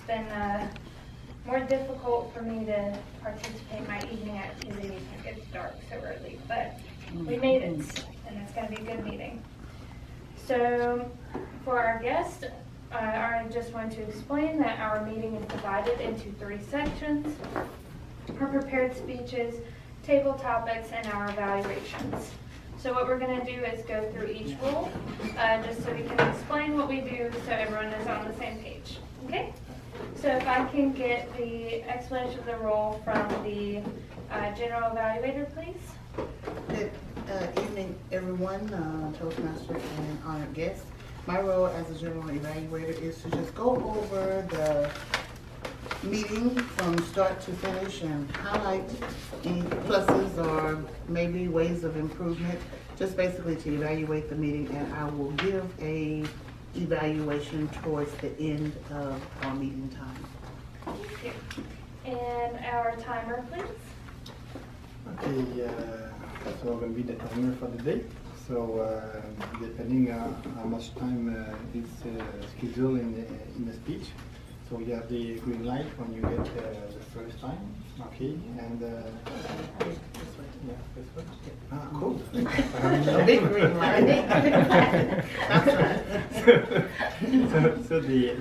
been more difficult for me to participate in my evening activities when it gets dark so early, but we made it, and it's going to be a good meeting. So for our guests, I just want to explain that our meeting is divided into 3 sections: our prepared speeches, table topics, and our evaluations. So what we're going to do is go through each role, just so we can explain what we do so everyone is on the same page. Okay? So if I can get the explanation of the role from the general evaluator, please. Good evening, everyone, Toastmasters and honored guests. My role as a general evaluator is to just go over the meeting from start to finish and highlight any pluses or maybe ways of improvement, just basically to evaluate the meeting, and I will give a evaluation towards the end of our meeting time. Thank you. And our timer, please. Okay, so I'm going to be the timer for the day. So depending on how much time is scheduled in the speech. So you have the green light when you get the first time, okay, and yeah, this one. Ah, cool. A big green light. That's right. So the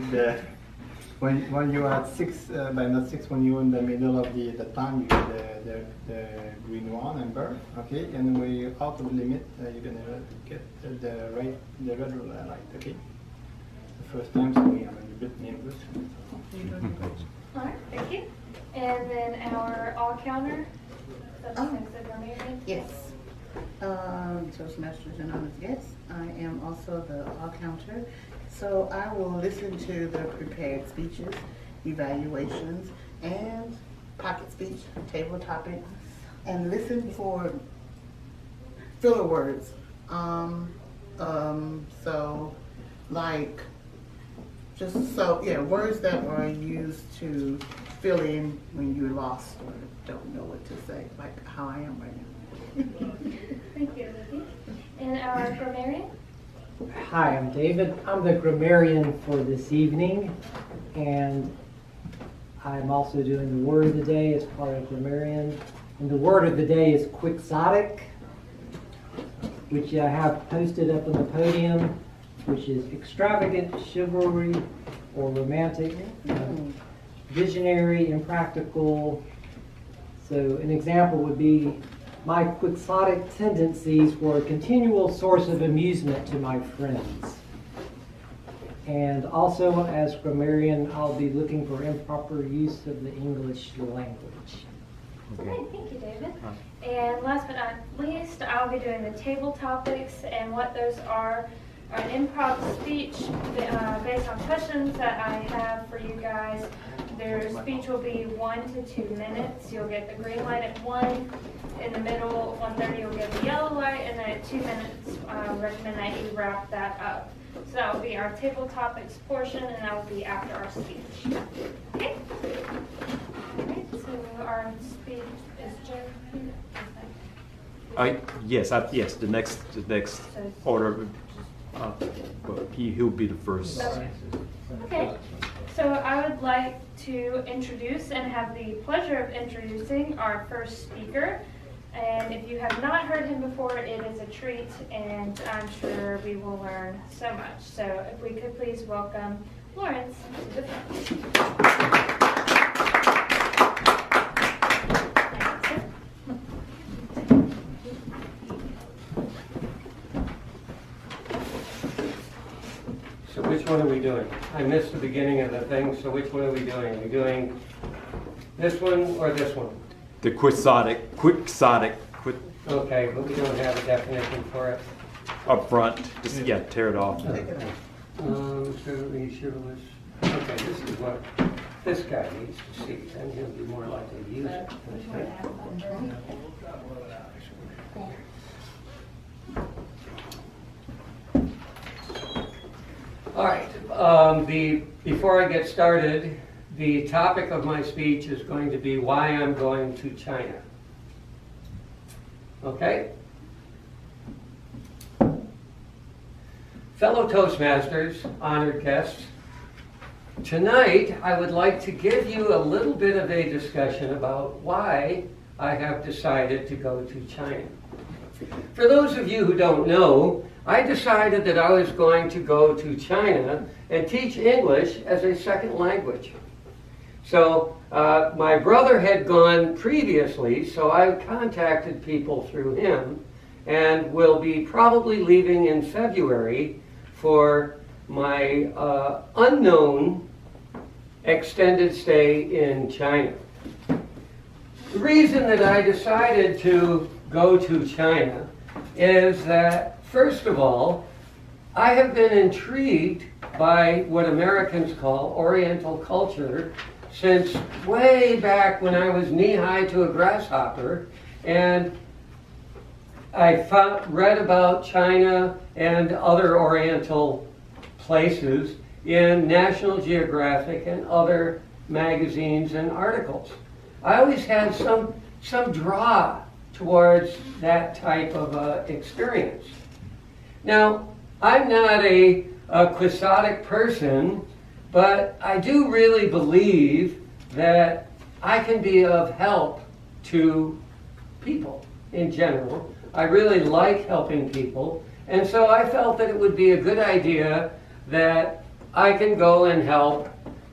when you are at 6, by not 6, when you're in the middle of the time, you get the green one amber, okay, and when you're out of the limit, you're gonna get the red light, okay. The first time, so I'm a bit nervous. All right, thank you. And then our all counter. Yes. Toastmasters and honored guests. I am also the all counter. So I will listen to the prepared speeches, evaluations, and pocket speech, table topics, and listen for filler words. So like, words that are used to fill in when you're lost or don't know what to say, like how I am right now. Thank you, Libby. And our grammarian. Hi, I'm David. I'm the grammarian for this evening, and I'm also doing the word of the day as part of grammarian. And the word of the day is quixotic, which I have posted up on the podium, which is extravagant, chivalry, or romantic, visionary, impractical. So an example would be, my quixotic tendencies were a continual source of amusement to my friends. And also, as grammarian, I'll be looking for improper use of the English language. Okay, thank you, David. And last but not least, I'll be doing the table topics, and what those are an improv speech based on questions that I have for you guys. Their speech will be 1 to 2 minutes. You'll get the green light at 1. In the middle, 1:30, you'll get the yellow light, and then at 2 minutes, I recommend that you wrap that up. So that will be our table topics portion, and that will be after our speech. Okay? All right, so our speech is Joe here? Yes, the next order. Well, he'll be the first. Okay, so I would like to introduce and have the pleasure of introducing our first speaker. And if you have not heard him before, it is a treat, and I'm sure we will learn so much. So if we could please welcome Lawrence to the front. So which one are we doing? I missed the beginning of the thing, so which one are we doing? Are we doing this one or this one? The quixotic. Okay, but we don't have a definition for it. Up front, just tear it off. Okay. Certainly chivalrous. Okay, this is what this guy needs to see, then he'll be more likely to use it. All right, before I get started, the topic of my speech is going to be why I'm going to China. Okay? Fellow Toastmasters, honored guests, tonight I would like to give you a little bit of a discussion about why I have decided to go to China. For those of you who don't know, I decided that I was going to go to China and teach English as a second language. So my brother had gone previously, so I contacted people through him and will be probably leaving in February for my unknown extended stay in China. The reason that I decided to go to China is that, first of all, I have been intrigued by what Americans call Oriental culture since way back when I was knee-high to a grasshopper, and I read about China and other Oriental places in National Geographic and other magazines and articles. I always had some draw towards that type of experience. Now, I'm not a quixotic person, but I do really believe that I can be of help to people in general. I really like helping people, and so I felt that it would be a good idea that I can go and help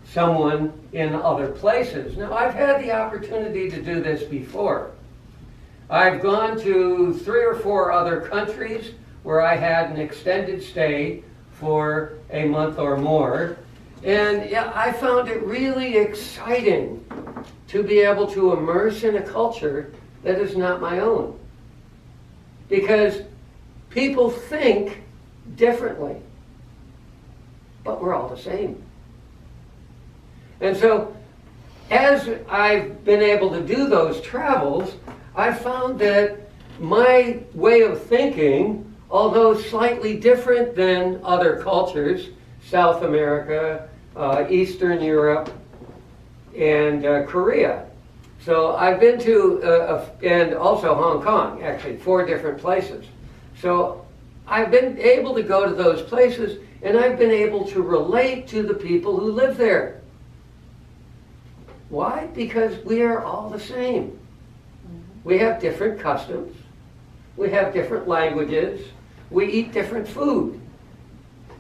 someone in other places. Now, I've had the opportunity to do this before. I've gone to 3 or 4 other countries where I had an extended stay for a month or more. And yeah, I found it really exciting to be able to immerse in a culture that is not my own. Because people think differently, but we're all the same. And so, as I've been able to do those travels, I found that my way of thinking, although slightly different than other cultures, South America, Eastern Europe, and Korea. So I've been to, and also Hong Kong, actually, 4 different places. So I've been able to go to those places, and I've been able to relate to the people who live there. Why? Because we are all the same. We have different customs. We have different languages. We eat different food.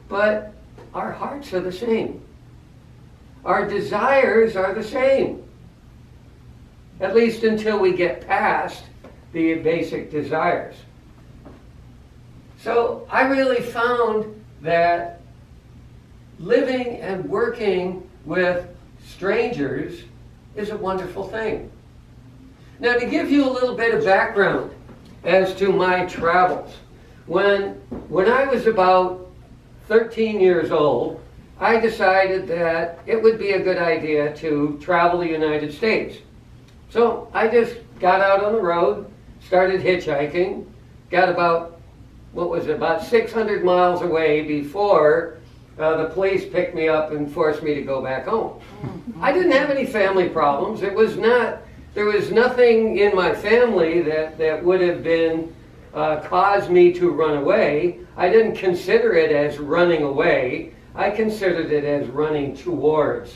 But our hearts are the same. Our desires are the same. At least until we get past the basic desires. So I really found that living and working with strangers is a wonderful thing. Now, to give you a little bit of background as to my travels, when I was about 13 years old, I decided that it would be a good idea to travel the United States. So I just got out on the road, started hitchhiking, got about 600 miles away before the police picked me up and forced me to go back home. I didn't have any family problems. There was nothing in my family that would have been caused me to run away. I didn't consider it as running away. I considered it as running towards.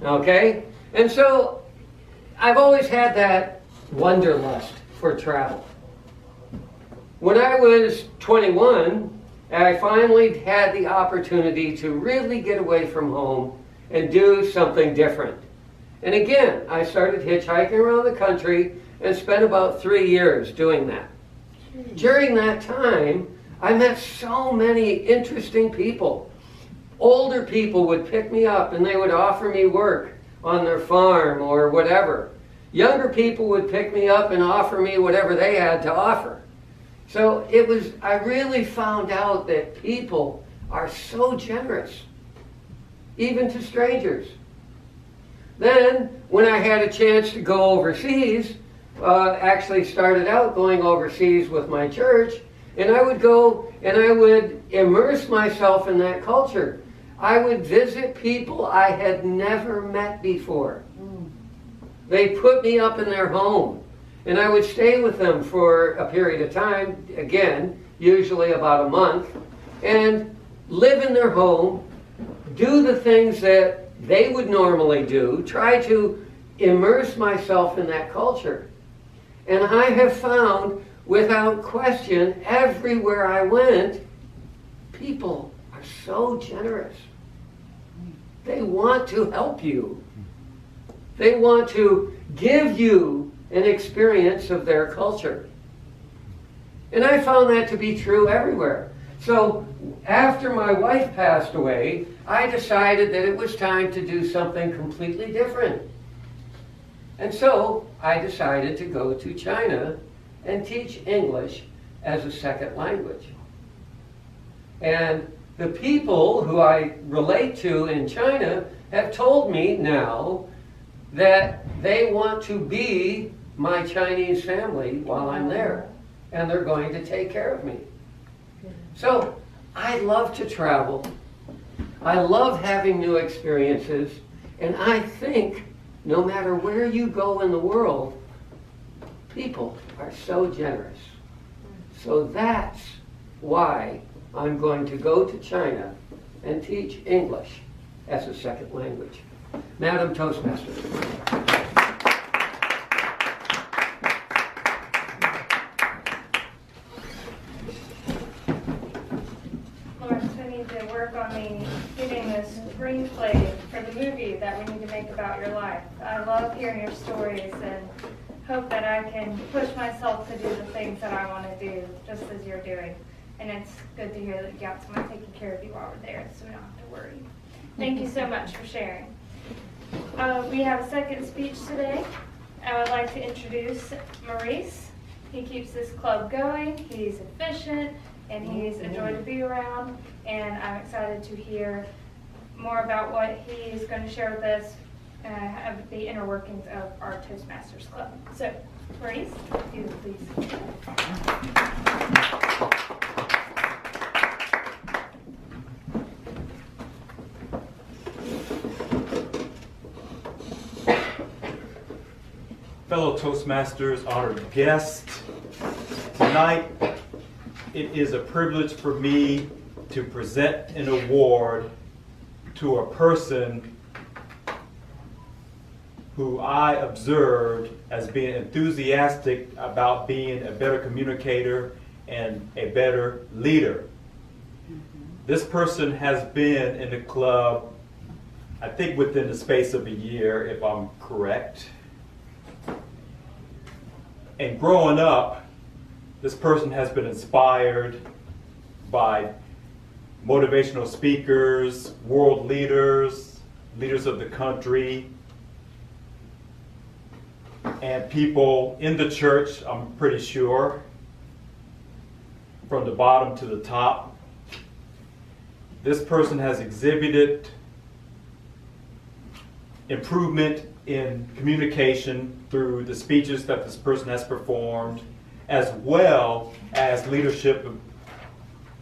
Okay? And so I've always had that wanderlust for travel. When I was 21, I finally had the opportunity to really get away from home and do something different. And again, I started hitchhiking around the country and spent about 3 years doing that. During that time, I met so many interesting people. Older people would pick me up and they would offer me work on their farm or whatever. Younger people would pick me up and offer me whatever they had to offer. So I really found out that people are so generous, even to strangers. Then, when I had a chance to go overseas, actually started out going overseas with my church, and I would go and I would immerse myself in that culture. I would visit people I had never met before. They put me up in their home, and I would stay with them for a period of time, again, usually about a month, and live in their home, do the things that they would normally do, try to immerse myself in that culture. And I have found, without question, everywhere I went, people are so generous. They want to help you. They want to give you an experience of their culture. And I found that to be true everywhere. So after my wife passed away, I decided that it was time to do something completely different. And so I decided to go to China and teach English as a second language. And the people who I relate to in China have told me now that they want to be my Chinese family while I'm there. And they're going to take care of me. So I love to travel. I love having new experiences. And I think no matter where you go in the world, people are so generous. So that's why I'm going to go to China and teach English as a second language. Madam Toastmaster. Lawrence, we need to work on getting the screenplay for the movie that we need to make about your life. I love hearing your stories and hope that I can push myself to do the things that I want to do, just as you're doing. And it's good to hear that you got someone taking care of you while we're there, so we don't have to worry. Thank you so much for sharing. We have a second speech today. I would like to introduce Maurice. He keeps this club going. He's efficient, and he's a joy to be around. And I'm excited to hear more about what he's going to share with us of the inner workings of our Toastmasters Club. So, Maurice, if you would please. Fellow Toastmasters, honored guests, tonight it is a privilege for me to present an award to a person who I observed as being enthusiastic about being a better communicator and a better leader. This person has been in the club, I think within the space of a year, if I'm correct. And growing up, this person has been inspired by motivational speakers, world leaders, leaders of the country, and people in the church, I'm pretty sure, from the bottom to the top. This person has exhibited improvement in communication through the speeches that this person has performed, as well as leadership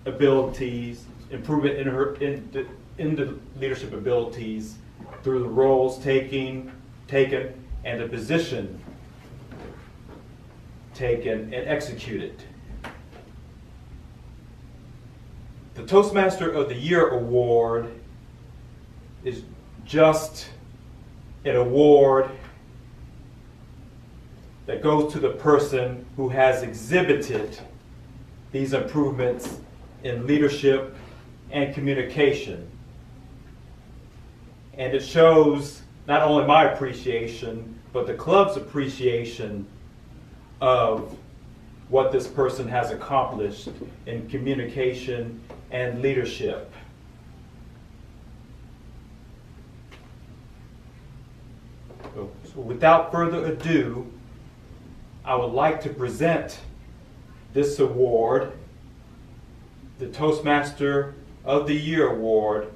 abilities, improvement in the leadership abilities through the roles taken and the position taken and executed. The Toastmaster of the Year award is just an award that goes to the person who has exhibited these improvements in leadership and communication. And it shows not only my appreciation, but the club's appreciation of what this person has accomplished in communication and leadership. So without further ado, I would like to present this award, the Toastmaster of the Year award,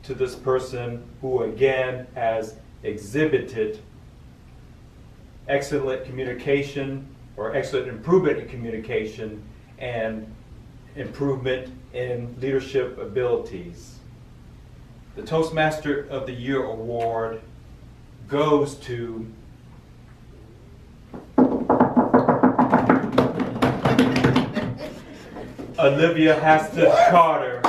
to this person who again has exhibited excellent communication or excellent improvement in communication and improvement in leadership abilities. The Toastmaster of the Year award goes to Olivia Hasta Carter.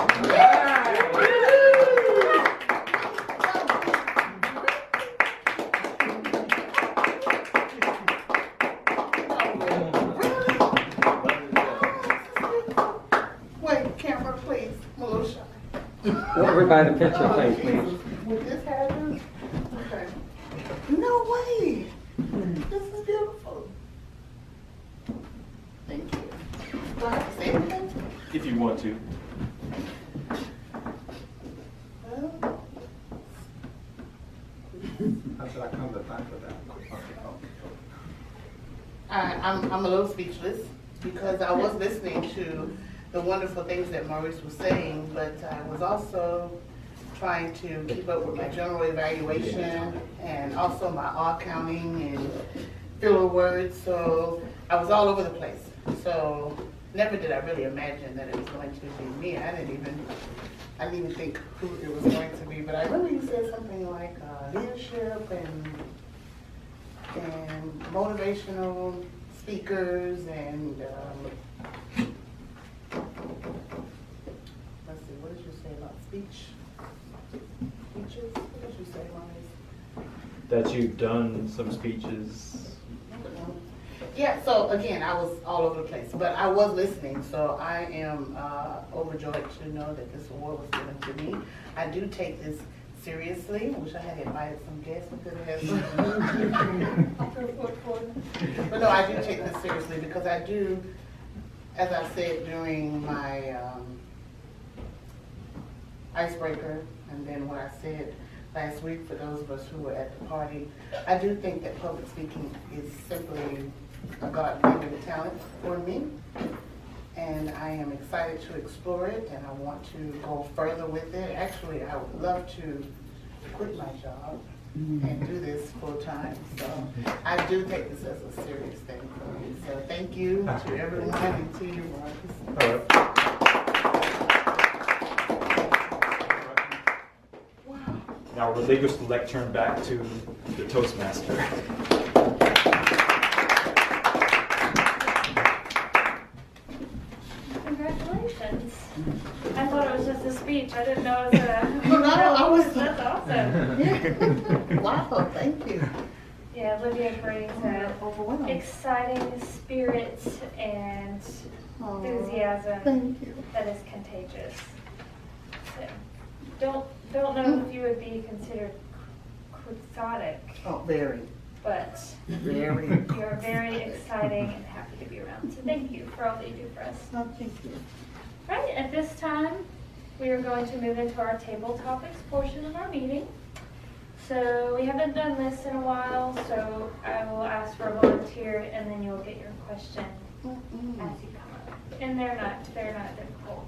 by the picture thing, please. With this happen? Okay. No way! This is beautiful. Thank you. Do I have to say anything? If you want to. Well, After that comes the time for that. I'm a little speechless because I was listening to the wonderful things that Maurice was saying, but I was also trying to keep up with my general evaluation and also my all counting and filler words, so I was all over the place. So never did I really imagine that it was going to be me. I didn't even think who it was going to be, but I remember you said something like leadership and motivational speakers and let's see, what did you say about speeches? What did you say, Maurice? That you've done some speeches. Yeah, so again, I was all over the place, but I was listening, so I am overjoyed to know that this award was given to me. I do take this seriously. I wish I had invited some guests. I could have some. But no, I do take this seriously because I do, as I said during my icebreaker, and then what I said last week for those of us who were at the party, I do think that public speaking is simply a God-given talent for me. And I am excited to explore it, and I want to go further with it. Actually, I would love to quit my job and do this full time. So I do take this as a serious thing for me. So thank you to everyone and to you, Marcus. All right. Wow. Now relinquish the lectern back to the Toastmaster. Congratulations. I thought it was just a speech. I didn't know it was a. No, I was. That's awesome. Yeah. Wow, thank you. Yeah, Olivia brings Overwhelmed. exciting spirit and enthusiasm Thank you. that is contagious. So, don't know if you would be considered quixotic, Oh, very, but very. you're very exciting and happy to be around. So thank you for all that you do for us. Oh, thank you. Right, at this time, we are going to move into our table topics portion of our meeting. So we haven't done this in a while, so I will ask for a volunteer and then you'll get your question as you come up. And they're not difficult.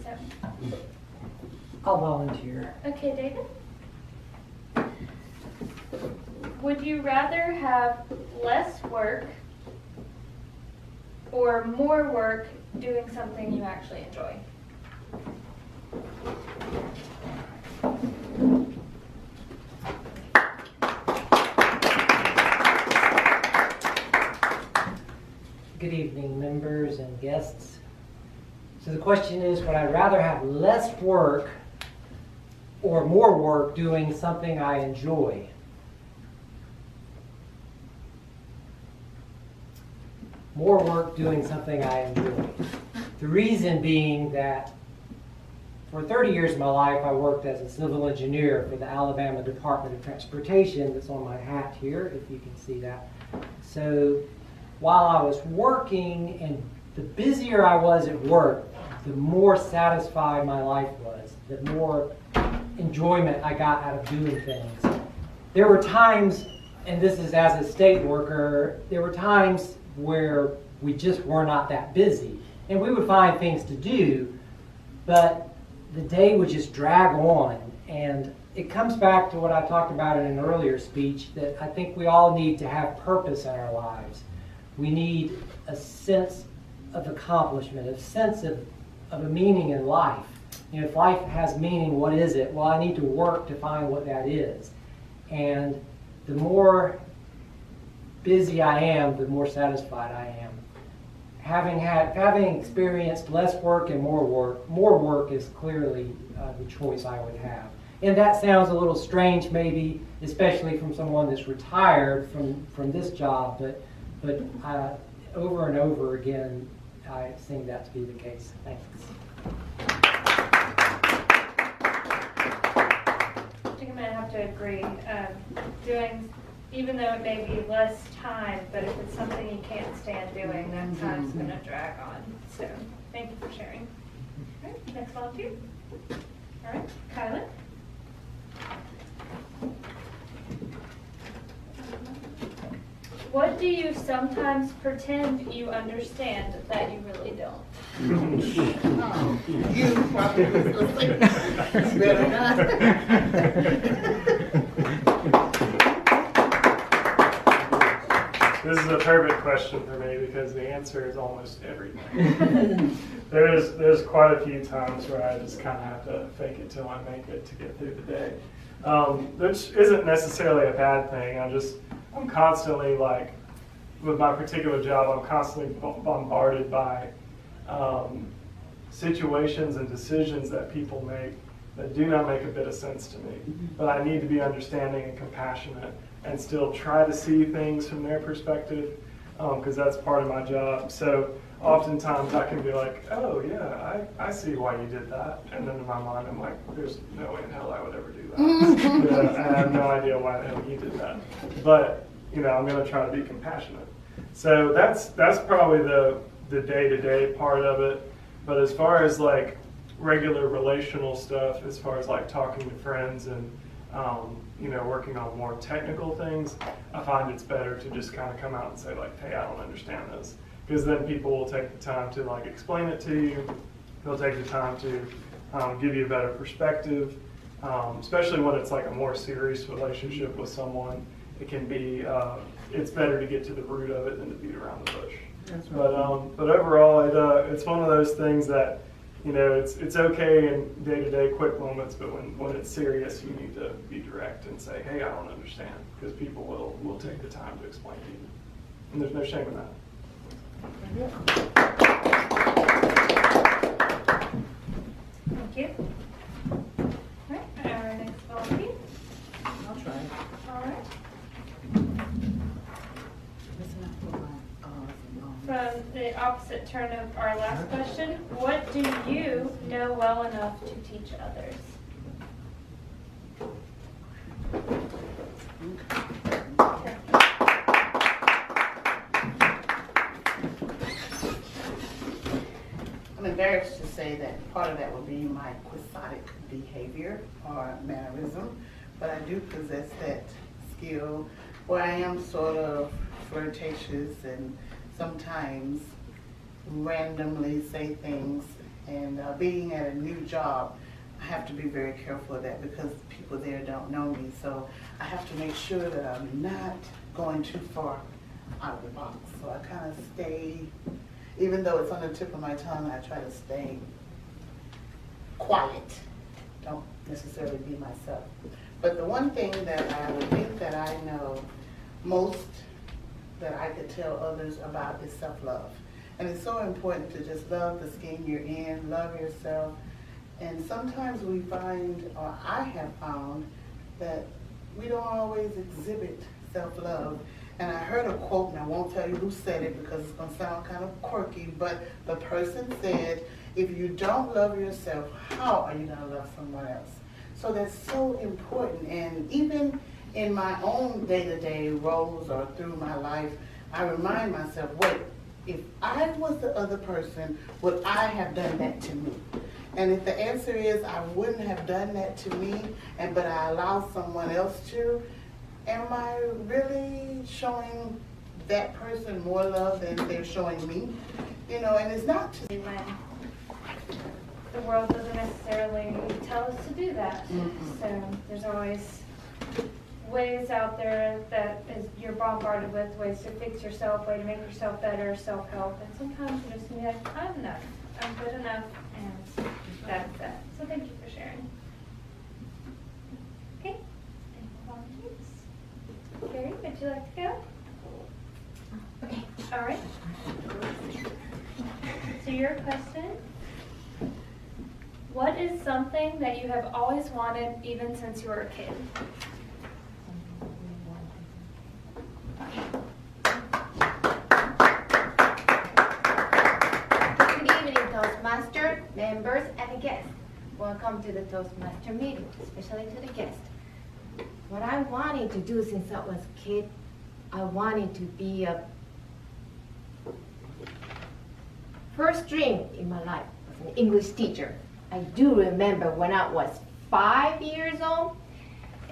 So. I'll volunteer. Okay, David? Would you rather have less work or more work doing something you actually enjoy? Good evening, members and guests. So the question is, would I rather have less work or more work doing something I enjoy? More work doing something I enjoy. The reason being that for 30 years of my life, I worked as a civil engineer for the Alabama Department of Transportation. That's on my hat here, if you can see that. So while I was working, and the busier I was at work, the more satisfied my life was, the more enjoyment I got out of doing things. There were times, and this is as a state worker, there were times where we just were not that busy. And we would find things to do, but the day would just drag on. And it comes back to what I talked about in an earlier speech, that I think we all need to have purpose in our lives. We need a sense of accomplishment, a sense of a meaning in life. You know, if life has meaning, what is it? Well, I need to work to find what that is. And the more busy I am, the more satisfied I am. Having experienced less work and more work is clearly the choice I would have. And that sounds a little strange, maybe, especially from someone that's retired from this job, but over and over again, I seem that to be the case. Thanks. to agree. Doing, even though it may be less time, but if it's something you can't stand doing, that time's going to drag on. So thank you for sharing. All right, next volunteer. All right, Kyla. What do you sometimes pretend you understand that you really don't? Oh, you probably was gonna say that. You better not. This is a perfect question for me because the answer is almost everything. There's quite a few times where I just kind of have to fake it till I make it to get through the day, which isn't necessarily a bad thing. I'm constantly, like, with my particular job, I'm constantly bombarded by situations and decisions that people make that do not make a bit of sense to me. But I need to be understanding and compassionate and still try to see things from their perspective, because that's part of my job. So oftentimes I can be like, oh yeah, I see why you did that. And then in my mind I'm like, there's no way in hell I would ever do that. I have no idea why the hell you did that. But I'm going to try to be compassionate. So that's probably the day-to-day part of it. But as far as like regular relational stuff, as far as like talking to friends and working on more technical things, I find it's better to just kind of come out and say like, hey, I don't understand this. Because then people will take the time to like explain it to you. They'll take the time to give you a better perspective, especially when it's like a more serious relationship with someone. It can be, it's better to get to the root of it than to beat around the bush. That's right. But overall, it's one of those things that, it's okay in day-to-day quick moments, but when it's serious, you need to be direct and say, hey, I don't understand, because people will take the time to explain to you. And there's no shame in that. Thank you. All right, our next volunteer. I'll try it. All right. Listen up for my, From the opposite turn of our last question, what do you know well enough to teach others? I'm embarrassed to say that part of that would be my quixotic behavior or mannerism, but I do possess that skill where I am sort of flirtatious and sometimes randomly say things. And being at a new job, I have to be very careful of that because people there don't know me. So I have to make sure that I'm not going too far out of the box. So I kind of stay, even though it's on the tip of my tongue, I try to stay quiet. Don't necessarily be myself. But the one thing that I would think that I know most that I could tell others about is self-love. And it's so important to just love the skin you're in, love yourself. And sometimes we find, or I have found, that we don't always exhibit self-love. And I heard a quote, and I won't tell you who said it because it's going to sound kind of quirky, but the person said, if you don't love yourself, how are you going to love someone else? So that's so important. And even in my own day-to-day roles or through my life, I remind myself, wait, if I was the other person, would I have done that to me? And if the answer is I wouldn't have done that to me, but I allow someone else to, am I really showing that person more love than they're showing me? And it's not to When the world doesn't necessarily tell us to do that. So there's always ways out there that you're bombarded with, ways to fix yourself, way to make yourself better, self-help. And sometimes you just need to, I'm enough, I'm good enough, and that's that. So thank you for sharing. Okay, any volunteers? Carrie, would you like to go? Okay. All right. So your question, what is something that you have always wanted even since you were a kid? Good evening, Toastmaster members and guests. Welcome to the Toastmaster meeting, especially to the guests. what I wanted to do since I was a kid, I wanted to be a first dream in my life was an English teacher. I do remember when I was 5 years old,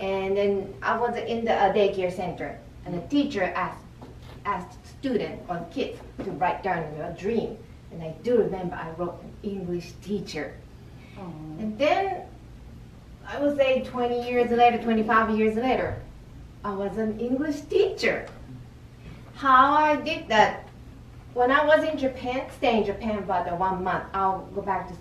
and then I was in the daycare center, and the teacher asked students or kids to write down their dream. And I do remember I wrote an English teacher. And then I would say 20 years later, 25 years later, I was an English teacher. How I did that? When I was in Japan, stay in Japan about 1 month. I'll go back to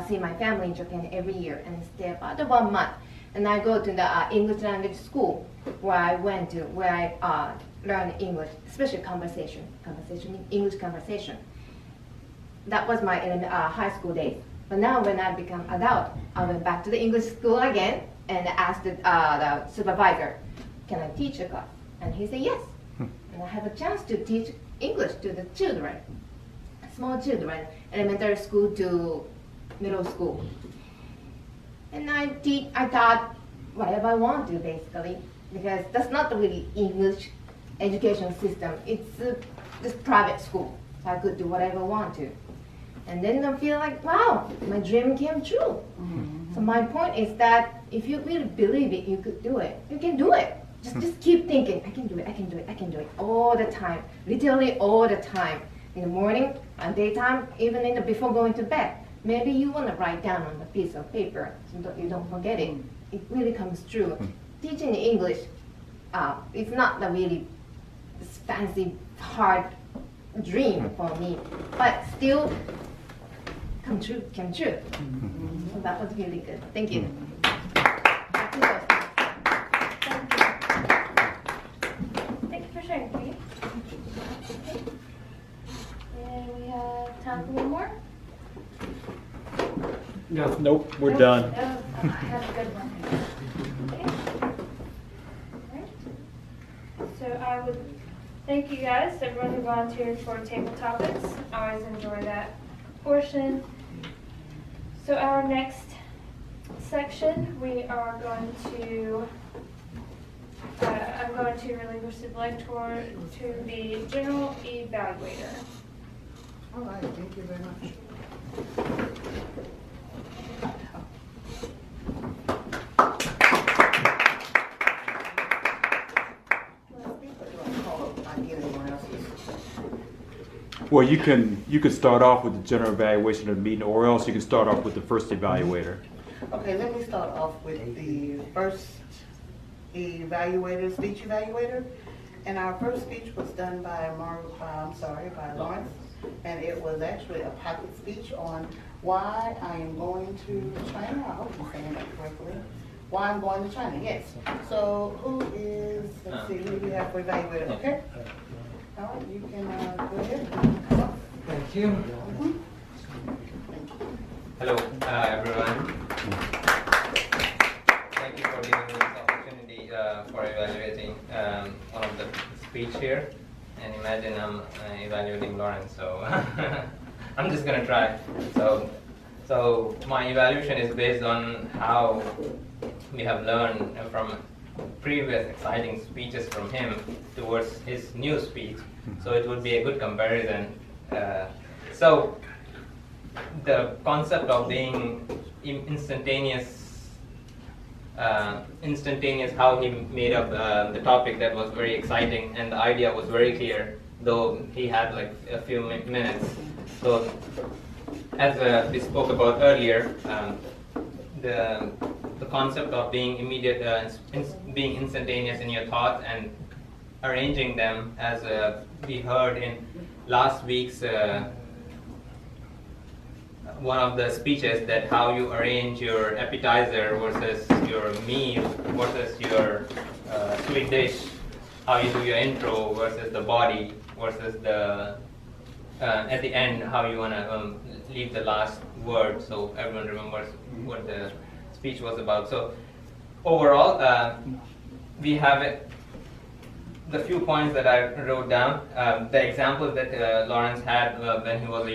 see my family in Japan every year and stay about 1 month. And I go to the English language school where I went to, where I learned English, especially English conversation. That was my high school days. But now when I become adult, I went back to the English school again and asked the supervisor, can I teach a class? And he said yes. And I have a chance to teach English to the children, small children, elementary school to middle school. And I taught whatever I want to basically, because that's not the really English education system. It's just private school, so I could do whatever I want to. And then I feel like, wow, my dream came true. So my point is that if you really believe it, you could do it. You can do it. Just keep thinking, I can do it, I can do it, I can do it all the time, literally all the time. In the morning, and daytime, even before going to bed. Maybe you want to write down on a piece of paper so that you don't forget it. It really comes true. Teaching English, it's not a really fancy, hard dream for me, but still came true. So that was really good. Thank you. Thank you for sharing, Kate. And we have time for one more? No. Nope, we're Nope. done. No, I have a good one. Okay. Alright. So I would thank you guys, everyone who volunteered for table topics. I always enjoy that portion. So our next section, we are going to, I'm going to relinquish the lecture to the general evaluator. All right, thank you very much. Well, you can start off with the general evaluation of the meeting, or else you can start off with the first evaluator. Okay, let me start off with the first evaluator, speech evaluator. And our first speech was done by Lawrence. And it was actually a pocket speech on why I am going to China. I hope I'm saying that correctly. Why I'm going to China, yes. So who is, let's see, who do we have for evaluator, okay? All right, you can go ahead. Come on. Thank you. Hello, everyone. Thank you for giving me this opportunity for evaluating one of the speech here. And imagine I'm evaluating Lawrence, so I'm just gonna try. So my evaluation is based on how we have learned from previous exciting speeches from him towards his new speech. So it would be a good comparison. So the concept of being instantaneous, how he made up the topic, that was very exciting, and the idea was very clear, though he had like a few minutes. So as we spoke about earlier, the concept of being immediate, being instantaneous in your thoughts and arranging them, as we heard in last week's one of the speeches, that how you arrange your appetizer versus your meal versus your sweet dish, how you do your intro versus the body versus the at the end how you want to leave the last word, so everyone remembers what the speech was about. So overall, we have it. The few points that I wrote down, the examples that Lawrence had when he was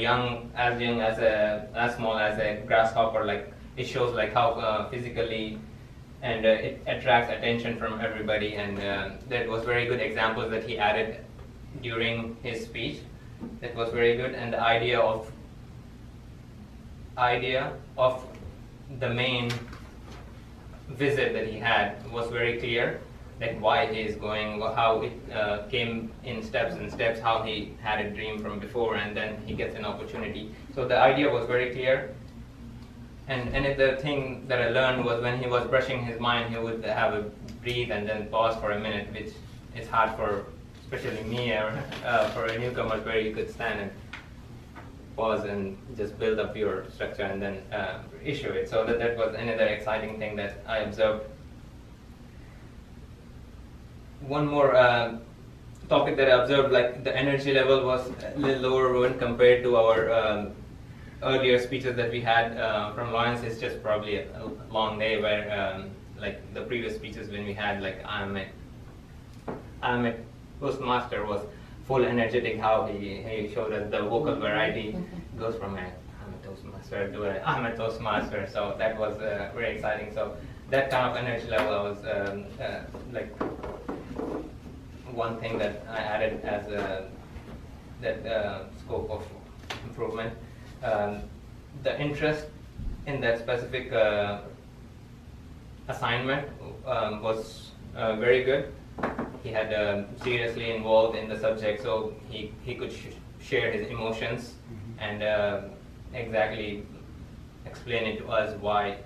as small as a grasshopper, like it shows like how physically and it attracts attention from everybody. And that was very good examples that he added during his speech. That was very good, and the idea of the main visit that he had was very clear, like why he is going, how it came in steps and steps, how he had a dream from before and then he gets an opportunity. So the idea was very clear. And the thing that I learned was when he was brushing his mind, he would have a breathe and then pause for a minute, which is hard for especially me or for a newcomer, where you could stand and pause and just build up your structure and then issue it. So that was another exciting thing that I observed. One more topic that I observed, like the energy level was a little lower when compared to our earlier speeches that we had from Lawrence. It's just probably a long day where like the previous speeches when we had like I'm a Toastmaster was full energetic, how he showed us the vocal variety goes from I'm a Toastmaster to I'm a Toastmaster. So that was very exciting. So that kind of energy level was like one thing that I added as that scope of improvement. The interest in that specific assignment was very good. He had seriously involved in the subject, so he could share his emotions and exactly explain it to us why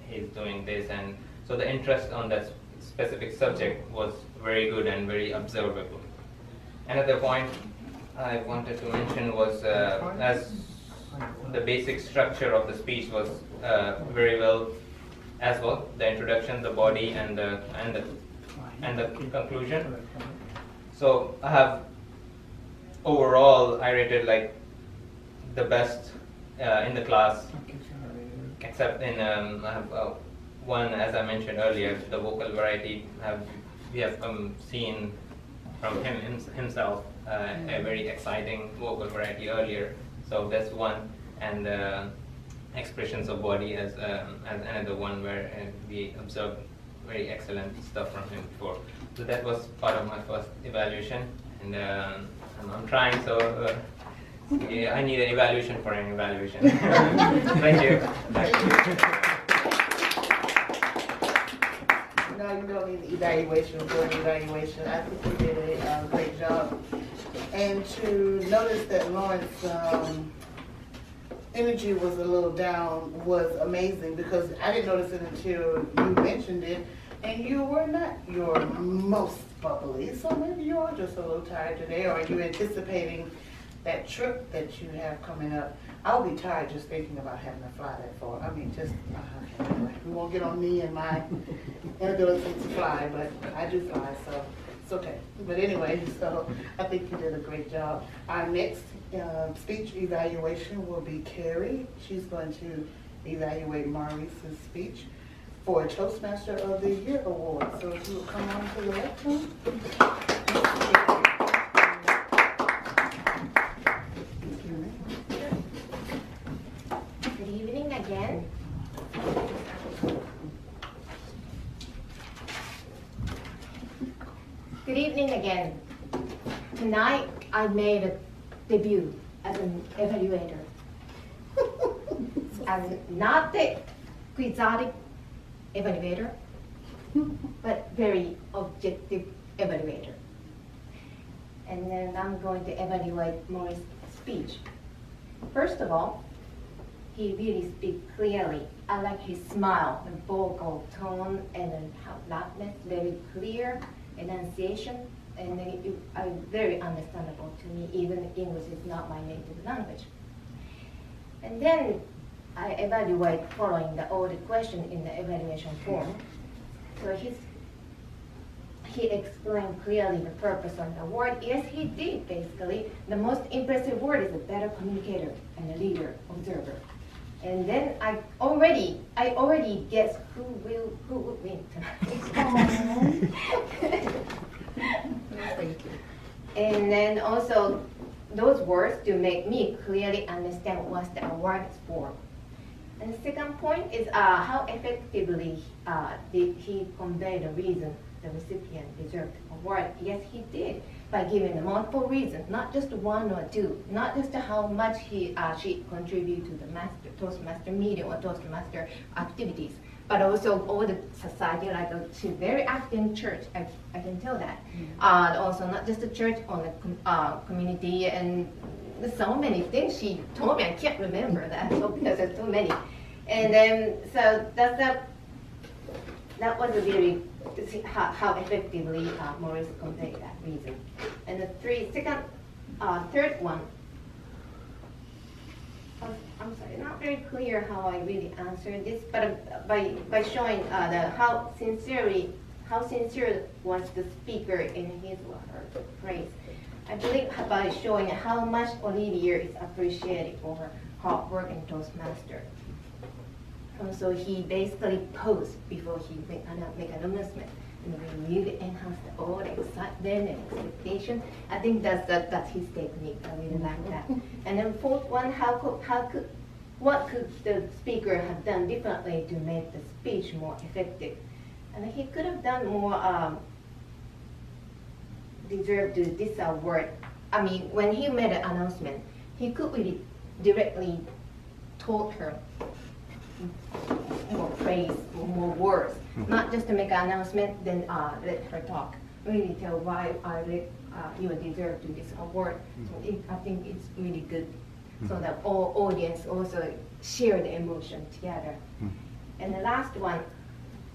he's doing this. And so the interest on that specific subject was very good and very observable. Another point I wanted to mention was as the basic structure of the speech was very well as well. The introduction, the body, and the conclusion. So I have overall I rated like the best in the class, except in I have one, as I mentioned earlier, the vocal variety. We have seen from himself a very exciting vocal variety earlier. So that's one, and expressions of body as another one where we observed very excellent stuff from him before. So that was part of my first evaluation, and I'm trying. So yeah, I need an evaluation for an evaluation. Thank you. No, you don't need an evaluation for an evaluation. I think you did a great job. And to notice that Lawrence energy was a little down was amazing, because I didn't notice it until you mentioned it, and you were not your most bubbly, so maybe you are just a little tired today. Or are you anticipating that trip that you have coming up? I'll be tired just thinking about having to fly that far. I mean, just, anyway, we won't get on me and my inability to fly, but I do fly, so it's okay. But anyway, so I think you did a great job. Our next speech evaluation will be Carrie. She's going to evaluate Maurice's speech for a Toastmaster of the Year award. So if you will come on to the lectern. Good evening again. Good evening again. Tonight I made a debut as an evaluator. As not the quixotic evaluator, but very objective evaluator. And then I'm going to evaluate Maurice's speech. First of all, he really speaks clearly. I like his smile, the vocal tone, and then how loudness, very clear enunciation, and then it very understandable to me, even English is not my native language. And then I evaluate following the audit question in the evaluation form. So he explained clearly the purpose of the award. Yes, he did, basically. The most impressive word is a better communicator and a leader, observer. And then I already guess who would win tonight. Thank you. And then also those words to make me clearly understand what the award is for. And the second point is how effectively did he convey the reason the recipient deserved the award? Yes, he did, by giving multiple reasons, not just one or two, not just how much she contributed to the Toastmaster meeting or Toastmaster activities, but also all the society, like she's very active in church, I can tell that. Also not just the church, on the community, and so many things she told me, I can't remember that, so because there's so many. And then, so that was a very, how effectively Maurice conveyed that reason. And the third one, I'm sorry, not very clear how I really answered this, but by showing how sincere was the speaker in his or her praise. I believe by showing how much Olivia is appreciated for her hard work in Toastmaster. So he basically posed before he make an announcement, and we really enhance all the excitement and expectation. I think that's his technique. I really like that. And then fourth one, what could the speaker have done differently to make the speech more effective? And he could have done more. Deserve to this award. I mean, when he made an announcement, he could really directly told her more praise, more words, not just to make an announcement, then let her talk. Really tell why you deserve to this award. So I think it's really good, so that all audience also share the emotion together. And the last one,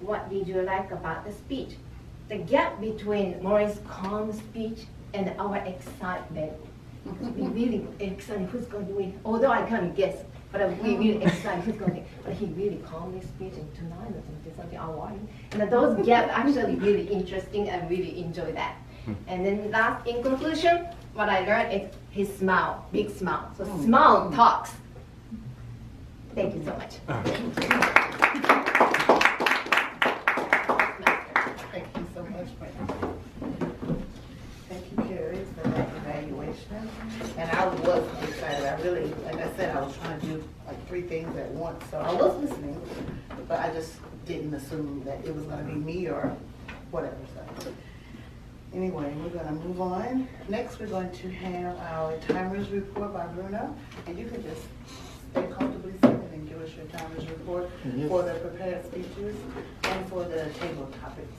what did you like about the speech? The gap between Maurice's calm speech and our excitement. We really excited who's going to win. Although I kind of guess, but we really excited who's going to win. But he really calmly speech, and tonight or something award. And those gaps actually really interesting. I really enjoy that. And then last, in conclusion, what I learned is his smile, big smile. So smile talks. Thank you so much. Thank you so much, Brenda. Thank you, Carrie, for that evaluation. And I was excited. I really, like I said, I was trying to do like 3 things at once. So I was listening, but I just didn't assume that it was going to be me or whatever. So anyway, we're going to move on. Next, we're going to have our timers report by Bruno. And you can just stay comfortably seated and give us your timers report for the prepared speeches and for the table topics.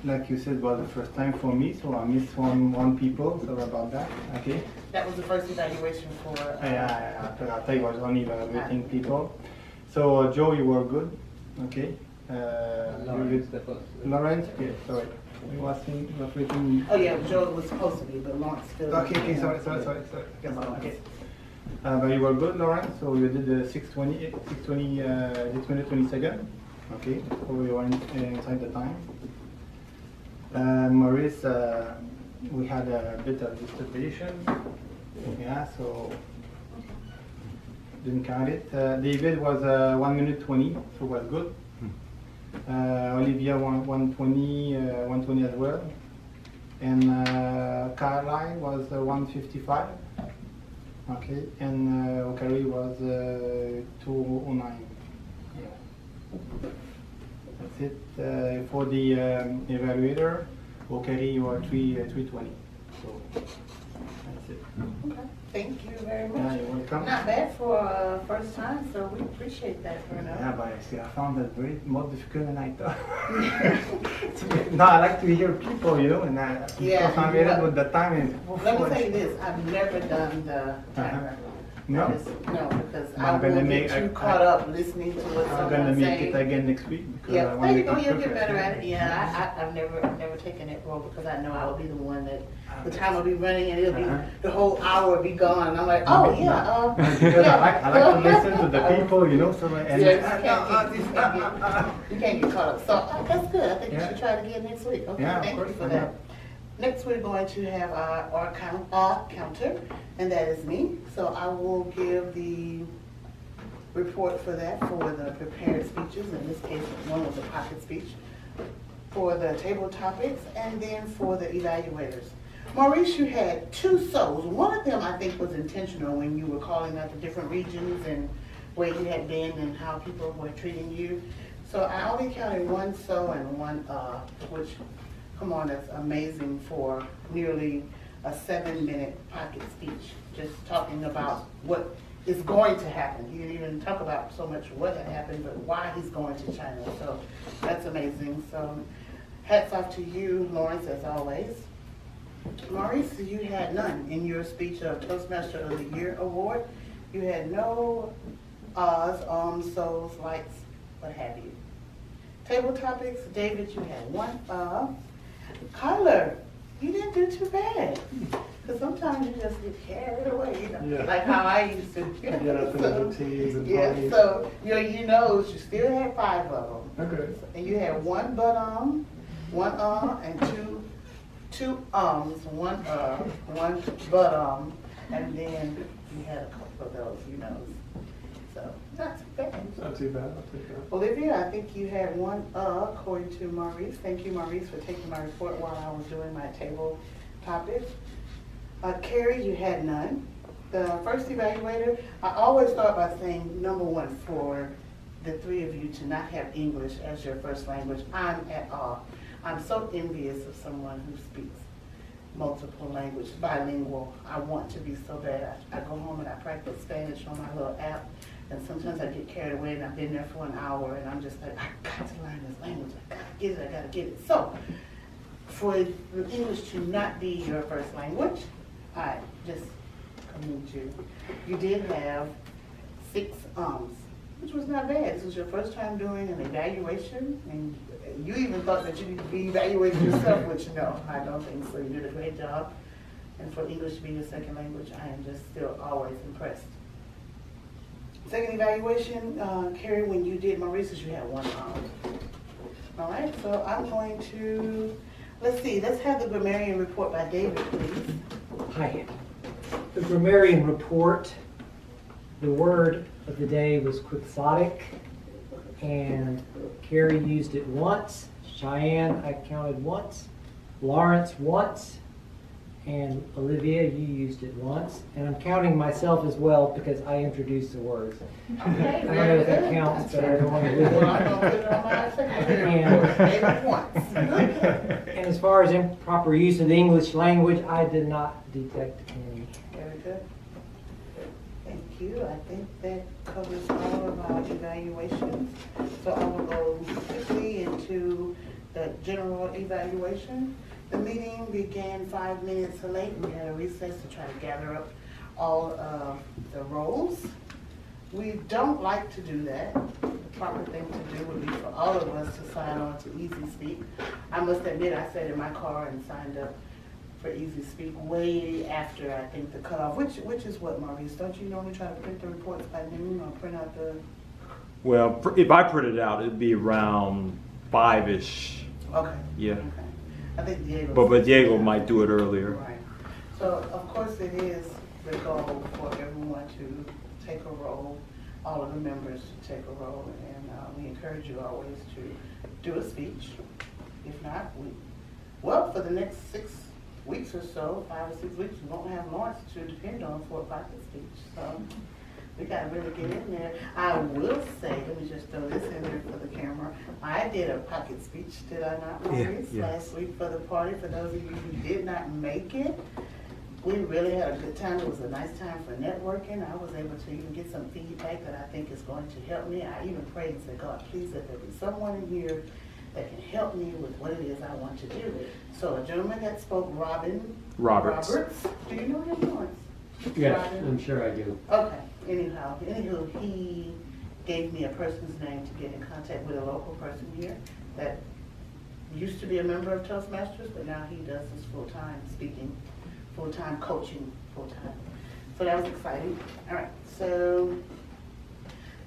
Like you said, it was the first time for me, so I missed one people, so about that, okay? That was the first evaluation for... I thought it was only evaluating people. So Joe, you were good, okay? Lawrence, okay, sorry. You were waiting... Oh yeah, Joe was supposed to be, but Lawrence still... Okay, sorry. Okay. But you were good, Lawrence, so you did the 620, this minute 20 seconds. Okay, so we were inside the time. Maurice, we had a bit of disturbation. Yeah, so didn't count it. David was 1 minute 20, so was good. Olivia 120 as well. And Caroline was 155. Okay, and Okari was 209. That's it. For the evaluator, Okari, you are 320. So that's it. Okay, thank you very much. Yeah, you're welcome. Not bad for first time, so we appreciate that, Bruno. Yeah, but I found that very more difficult than I thought. No, I like to hear people, you know, and I'm here with the time. Let me tell you this, I've never done the timer. No? No, because I'm I will gonna get you caught up listening to what I'm gonna someone's make saying. it again next week. Because I Yeah, want there to you go, make it you'll get perfect. better at it. Yeah, I've never taken that role because I know I will be the one that the time will be running and it'll be the whole hour will be gone. And I'm like, oh yeah, Because I like to listen to the people, you know. So and you can't get caught up. So that's good. I think you should try it again next week. Okay, Yeah, of thank you course, for why that. not? Next, we're going to have our counter, and that is me. So I will give the report for that for the prepared speeches. In this case, one was a pocket speech. For the table topics, and then for the evaluators. Maurice, you had two souls. One of them, I think, was intentional when you were calling out the different regions and where you had been and how people were treating you. So I only counted one so and one which, come on, that's amazing for nearly a 7-minute pocket speech, just talking about what is going to happen. He didn't even talk about so much what had happened, but why he's going to China. So that's amazing. So hats off to you, Lawrence, as always. Maurice, you had none in your speech of Toastmaster of the Year award. You had no ahs, so's, likes, what have you. Table topics, David, you had one Kyler, you didn't do too bad. Because sometimes you just get carried away, you know, Yeah. like how I used to. Get up into the teens and Yeah, twenties. so you know, you still had 5 of them. Okay. And you had one but one and two one one but and then you had a couple of those, you know. So not too bad. Not too bad. I'll take that. Olivia, I think you had one according to Maurice. Thank you, Maurice, for taking my report while I was doing my table topics. Carrie, you had none. The first evaluator, I always start by saying, number one, for the 3 of you to not have English as your first language, I'm at awe. I'm so envious of someone who speaks multiple languages, bilingual. I want to be so bad. I go home and I practice Spanish on my little app, and sometimes I get carried away and I've been there for an hour and I'm just like, I got to learn this language. I gotta get it. So, for the English to not be your first language, I just commend you. You did have 6 which was not bad. This was your first time doing an evaluation, and you even thought that you needed to be evaluated yourself, which no, I don't think so. You did a great job. And for English to be your second language, I am just still always impressed. Second evaluation, Carrie, when you did Maurice's, you had 1 All right, so I'm going to, let's have the grammarian report by David, please. Hi. The grammarian report, the word of the day was quixotic, and Carrie used it once. Cheyenne, I counted once. Lawrence once. And Olivia, you used it once. And I'm counting myself as well because I introduced the words. Okay, I don't know if that counts, but I don't want to lose Well, I'm gonna put it on my second report, David once. And as far as improper use of the English language, I did not detect any. Very good. Thank you. I think that covers all of our evaluations. So I will go quickly into the general evaluation. The meeting began 5 minutes late. We had a recess to try to gather up all of the roles. We don't like to do that. The proper thing to do would be for all of us to sign on to Easy Speak. I must admit, I sat in my car and signed up for Easy Speak way after, I think, the cutoff, which is what, Maurice? Don't you normally try to print the reports by noon or print out the? Well, if I print it out, it'd be around 5-ish. Okay. Yeah. Okay. I think Diego. But Diego might do it earlier. Right. So, of course, it is the goal for everyone to take a role, all of the members to take a role, and we encourage you always to do a speech. If not, well, for the next 6 weeks or so, 5 or 6 weeks, we won't have Lawrence to depend on for a pocket speech. So we got to really get in there. I will say, let me just throw this in there for the camera. I did a pocket speech, did I not, Maurice, last week for the party. For those of you who did not make it, we really had a good time. It was a nice time for networking. I was able to even get some feedback that I think is going to help me. I even prayed and said, God, please let there be someone in here that can help me with what it is I want to do. So a gentleman that spoke, Roberts. Do you know him, Lawrence? Yes, Robin? I'm sure I do. Okay, anywho, he gave me a person's name to get in contact with, a local person here that used to be a member of Toastmasters, but now he does this full-time speaking, full-time coaching, full-time. So that was exciting. All right, so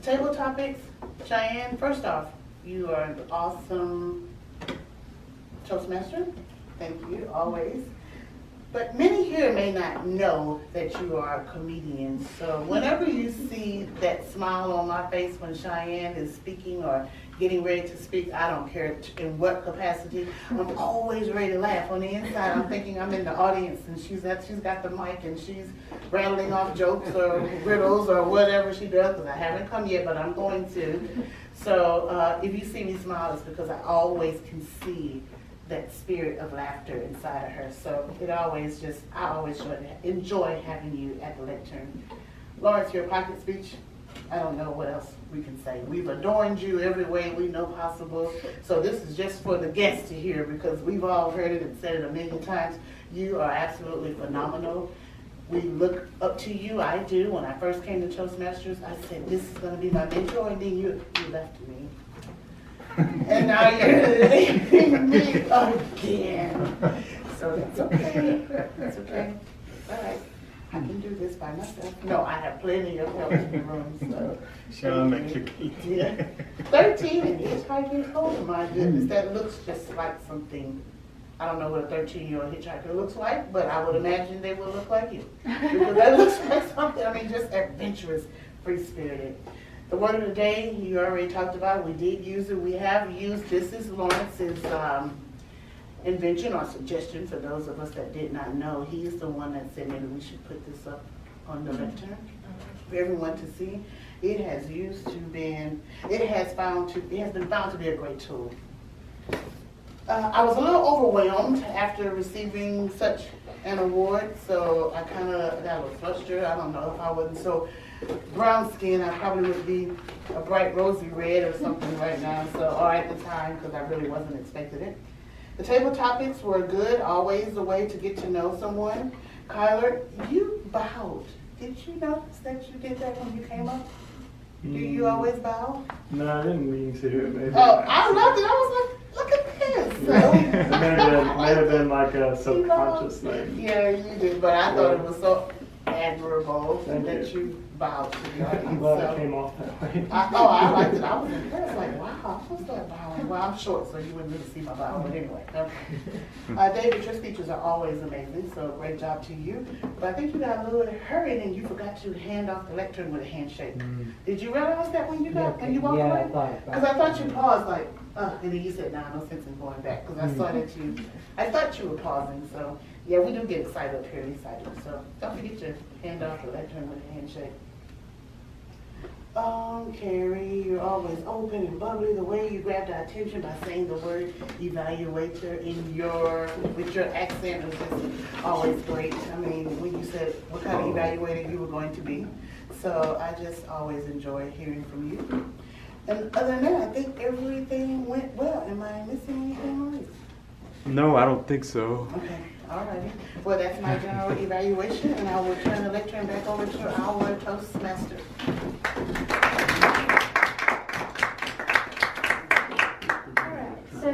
table topics. Cheyenne, first off, you are an awesome Toastmaster. Thank you, always. But many here may not know that you are a comedian. So whenever you see that smile on my face when Cheyenne is speaking, or getting ready to speak, I don't care in what capacity, I'm always ready to laugh. On the inside, I'm thinking I'm in the audience and she's got the mic and she's rattling off jokes or riddles or whatever she does, because I haven't come yet, but I'm going to. So if you see me smile, it's because I always can see that spirit of laughter inside of her. So I always enjoy having you at the lectern. Lawrence, your pocket speech, I don't know what else we can say. We've adorned you every way we know possible. So this is just for the guests to hear, because we've all heard it and said it a million times. You are absolutely phenomenal. We look up to you. I do. When I first came to Toastmasters, I said, this is going to be my mentor, and then you left me. And now you're leaving me again. So that's okay. That's okay. All right. I can do this by myself. No, I have plenty of help in the room. So. She'll make you keep. Yeah. 13 and hitchhiking. Oh my goodness, that looks just like something. I don't know what a 13-year-old hitchhiker looks like, but I would imagine they would look like you. Because that looks like something, I mean, just adventurous, free-spirited. The word of the day, you already talked about, we did use it. We have used, this is Lawrence's invention or suggestion for those of us that did not know. He's the one that said maybe we should put this up on the lectern for everyone to see. It has been found to be a great tool. I was a little overwhelmed after receiving such an award, so I kind of got a little flustered. I don't know if I wasn't so brown skinned, I probably would be a bright rosy red or something right now, or at the time, because I really wasn't expecting it. The table topics were good, always a way to get to know someone. Kyler, you bowed. Did you notice that you did that when you came up? Do you always bow? No, I didn't mean to. Maybe. Oh, I loved it. I was like, look at this. It may have been like a subconscious thing. Yeah, you did, but I thought it was so admirable Thank that you bowed to the audience. I'm glad So- it came off that way. I liked it. I was impressed. Like, wow, what's that bowing? Well, I'm short, so you wouldn't really see my bow, but anyway. Okay. David, your speeches are always amazing, so great job to you. But I think you got a little hurried and you forgot to hand off the lectern with a handshake. Did you realize that when you walked away? I thought about Because I thought you paused like, and then you said, nah, no sense in going back. Because I thought you were pausing. So, yeah, we do get excited up here, at least I do. So don't forget to hand off the lectern with a handshake. Carrie, you're always open and bubbly. The way you grabbed our attention by saying the word evaluator with your accent was just always great. I mean, when you said what kind of evaluator you were going to be. So I just always enjoy hearing from you. And other than that, I think everything went well. Am I missing anything, Maurice? No, I don't think so. Okay, all righty. Well, that's my general evaluation, and I will turn the lectern back over to our Toastmaster. So,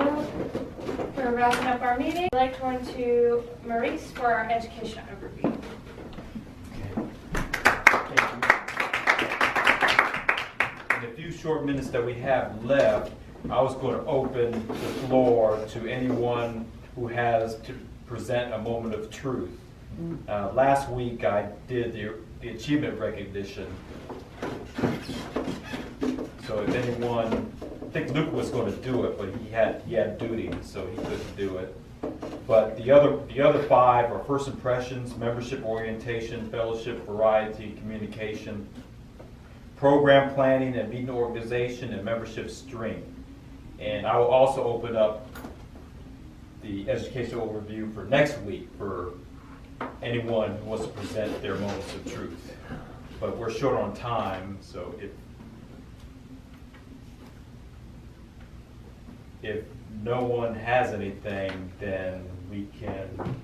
we're wrapping up our meeting. I'd like to turn to Maurice for our education overview. In the few short minutes that we have left, I was going to open the floor to anyone who has to present a moment of truth. Last week I did the achievement recognition. So if anyone, I think Luke was going to do it, but he had duty, so he couldn't do it. But the other five are first impressions, membership orientation, fellowship, variety, communication, program planning and meeting organization, and membership strength. And I will also open up the educational overview for next week for anyone who wants to present their moments of truth. But we're short on time, so if no one has anything, then we can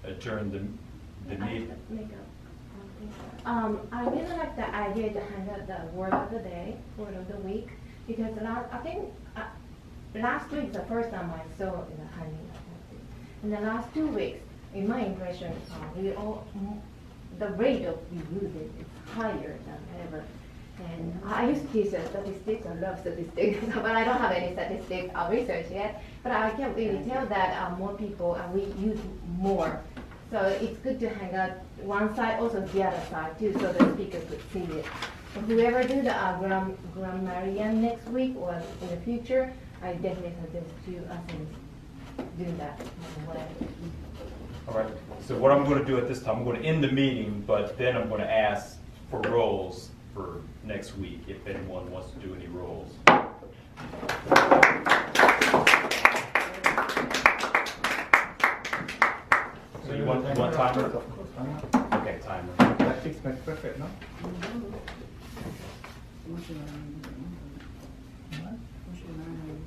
adjourn the meeting. I really like the idea to handle the word of the day, word of the week, because I think last week is the first time I saw in the handling of this. In the last 2 weeks, in my impression, the rate of we use it is higher than ever. And I used to teach statistics. I love statistics, but I don't have any statistics research yet. But I can really tell that more people we use more. So it's good to hang out one side, also the other side too, so the speaker could see it. whoever do the grammarian next week or in the future, I definitely suggest to us do that. Whatever. All right, so what I'm going to do at this time, I'm going to end the meeting, but then I'm going to ask for roles for next week, if anyone wants to do any roles. So you want timer? Of course, why not? Okay, timer. That fits my perfect, no? What's your name? What? What's your name?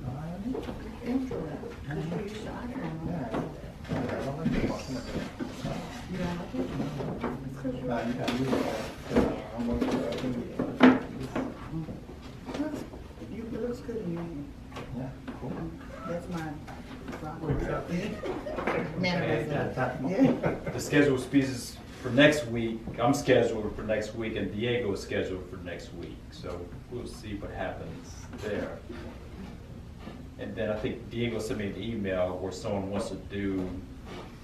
No, I don't know. Intro. That's what you started on. Yeah. I don't like the bottom of it. You don't like it? It's 'cause you're- No, I really, I'm going to, It looks good in you. yeah, cool. That's mine. What's up? Mannerism. Yeah. The scheduled speeches for next week, I'm scheduled for next week, and Diego is scheduled for next week. So we'll see what happens there. And then I think Diego sent me an email where someone wants to do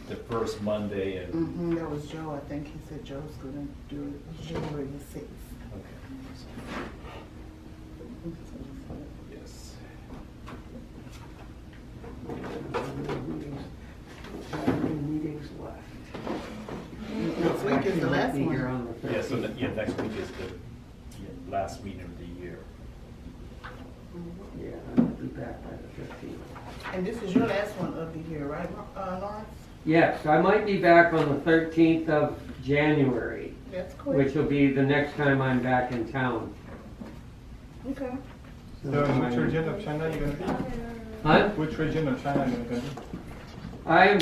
the first Monday and. Mm-hmm, that was Joe. I think he said Joe's gonna do it January the 6th. Okay. Yes. Meetings left. Next week is the last Be here one. on the Yeah, so 13th. next week is the last meeting of the year. Yeah, I'll be back by the 15th. And this is your last one of the year, right, Lawrence? Yes, I might be back on the 13th of January, That's quick. which will be the next time I'm back in town. Okay. So which region of China are you going to be? Huh? Which region of China are you going to be? I am